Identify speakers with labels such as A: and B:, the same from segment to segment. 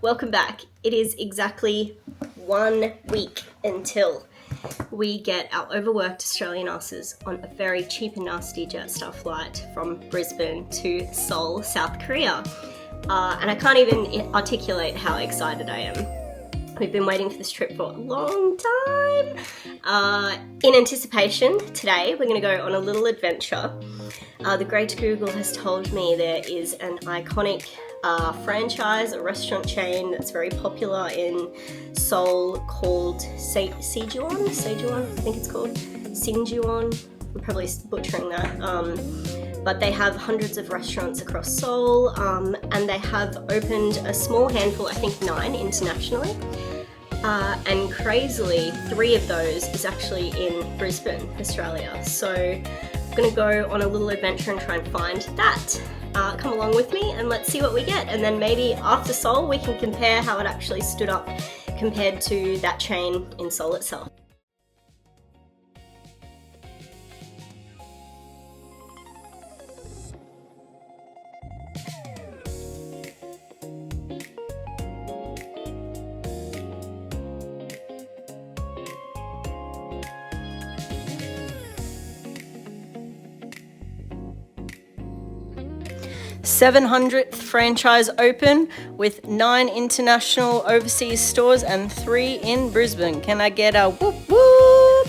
A: Welcome back. It is exactly 1 week until we get our overworked Australian asses on a very cheap and nasty Jetstar flight from Brisbane to Seoul, South Korea. And I can't even articulate how excited I am. We've been waiting for this trip for a long time. In anticipation, today we're going to go on a little adventure. The great Google has told me there is an iconic franchise, a restaurant chain that's very popular in Seoul called Sinjeon, I think it's called. Sinjeon, I'm probably butchering that. But they have hundreds of restaurants across Seoul, and they have opened a small handful, I think 9 internationally. And crazily, 3 of those is actually in Brisbane, Australia. So I'm going to go on a little adventure and try and find that. Come along with me and let's see what we get. And then maybe after Seoul, we can compare how it actually stood up compared to that chain in Seoul itself. th franchise open with 9 international overseas stores and 3 in Brisbane. Can I get a whoop whoop?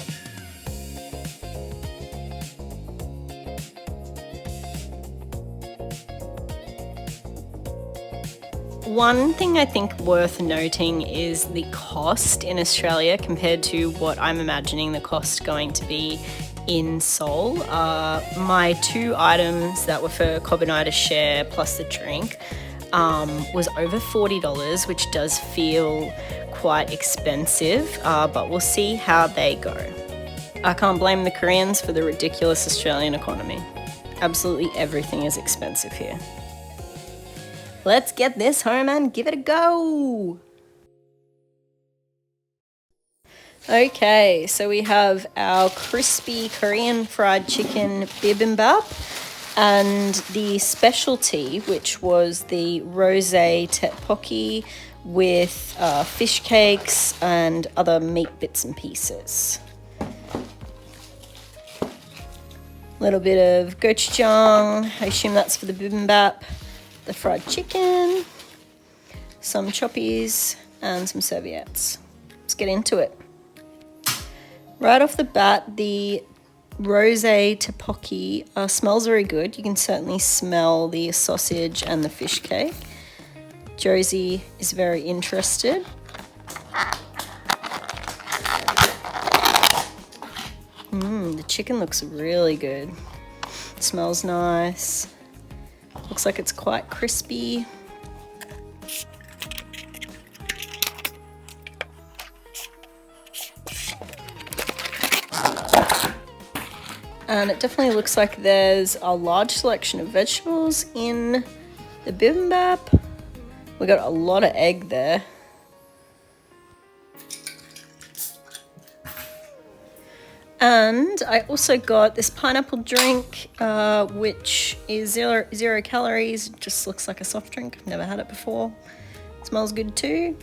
A: One thing I think worth noting is the cost in Australia compared to what I'm imagining the cost going to be in Seoul. My 2 items that were for Cobb and I to share plus the drink was over $40, which does feel quite expensive, but we'll see how they go. I can't blame the Koreans for the ridiculous Australian economy. Absolutely everything is expensive here. Let's get this home and give it a go! Okay, so we have our crispy Korean fried chicken bibimbap and the specialty, which was the rosé tteokbokki with fish cakes and other meat bits and pieces. A little bit of gochujang, I assume that's for the bibimbap, the fried chicken, some choppies, and some serviettes. Let's get into it. Right off the bat, the rosé tteokbokki smells very good. You can certainly smell the sausage and the fish cake. Josie is very interested. The chicken looks really good. It smells nice. Looks like it's quite crispy. And it definitely looks like there's a large selection of vegetables in the bibimbap. We got a lot of egg there. And I also got this pineapple drink, which is zero calories. It just looks like a soft drink. I've never had it before. It smells good too.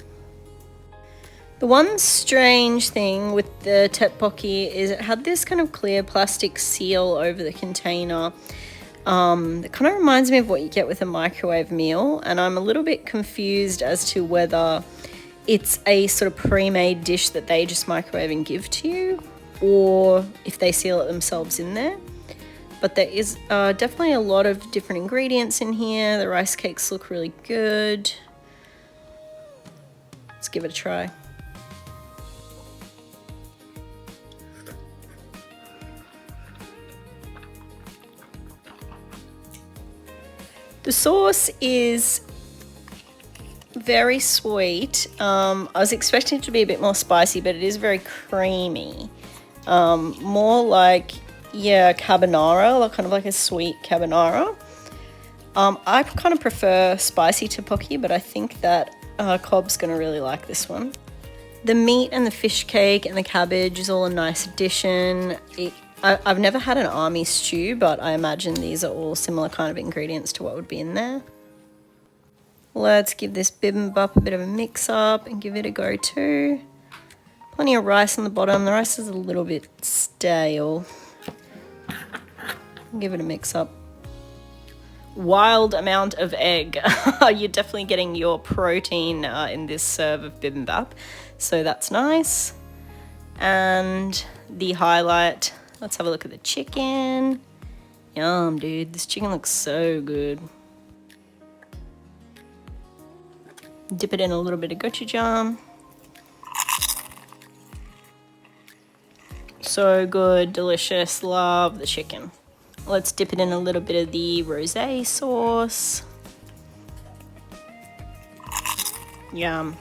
A: The one strange thing with the tteokbokki is it had this kind of clear plastic seal over the container. It kind of reminds me of what you get with a microwave meal, and I'm a little bit confused as to whether it's a sort of pre-made dish that they just microwave and give to you, or if they seal it themselves in there. But there is definitely a lot of different ingredients in here. The rice cakes look really good. Let's give it a try. The sauce is very sweet. I was expecting it to be a bit more spicy, but it is very creamy. More like, carbonara, like kind of like a sweet carbonara. I kind of prefer spicy tteokbokki, but I think that Cobb's gonna really like this one. The meat and the fish cake and the cabbage is all a nice addition. I've never had an army stew, but I imagine these are all similar kind of ingredients to what would be in there. Let's give this bibimbap a bit of a mix up and give it a go too. Plenty of rice on the bottom. The rice is a little bit stale. Give it a mix up. Wild amount of egg. You're definitely getting your protein in this serve of bibimbap, so that's nice. And the highlight, let's have a look at the chicken. Yum, dude, this chicken looks so good. Dip it in a little bit of gochujang. So good, delicious, love the chicken. Let's dip it in a little bit of the rosé sauce. Yum.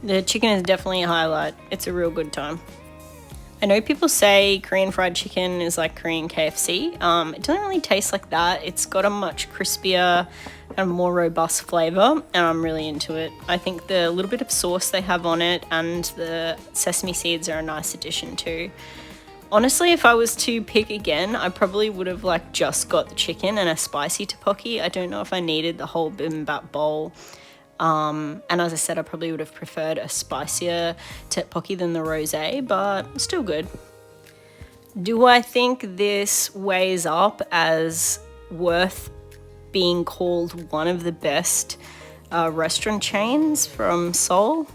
A: The chicken is definitely a highlight. It's a real good time. I know people say Korean fried chicken is like Korean KFC. It doesn't really taste like that. It's got a much crispier and more robust flavor, and I'm really into it. I think the little bit of sauce they have on it and the sesame seeds are a nice addition too. Honestly, if I was to pick again, I probably would have like just got the chicken and a spicy tteokbokki. I don't know if I needed the whole bibimbap bowl. And as I said, I probably would have preferred a spicier tteokbokki than the rosé, but still good. Do I think this weighs up as worth being called one of the best restaurant chains from Seoul?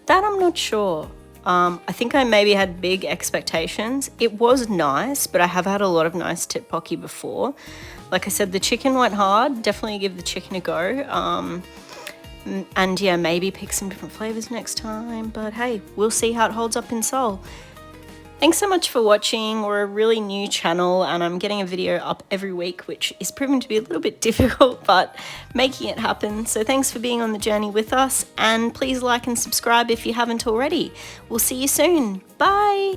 A: That I'm not sure. I think I maybe had big expectations. It was nice, but I have had a lot of nice tteokbokki before. Like I said, the chicken went hard. Definitely give the chicken a go. And yeah, maybe pick some different flavors next time. But hey, we'll see how it holds up in Seoul. Thanks so much for watching. We're a really new channel and I'm getting a video up every week, which is proving to be a little bit difficult, but making it happen. So thanks for being on the journey with us, and please like and subscribe if you haven't already. We'll see you soon. Bye.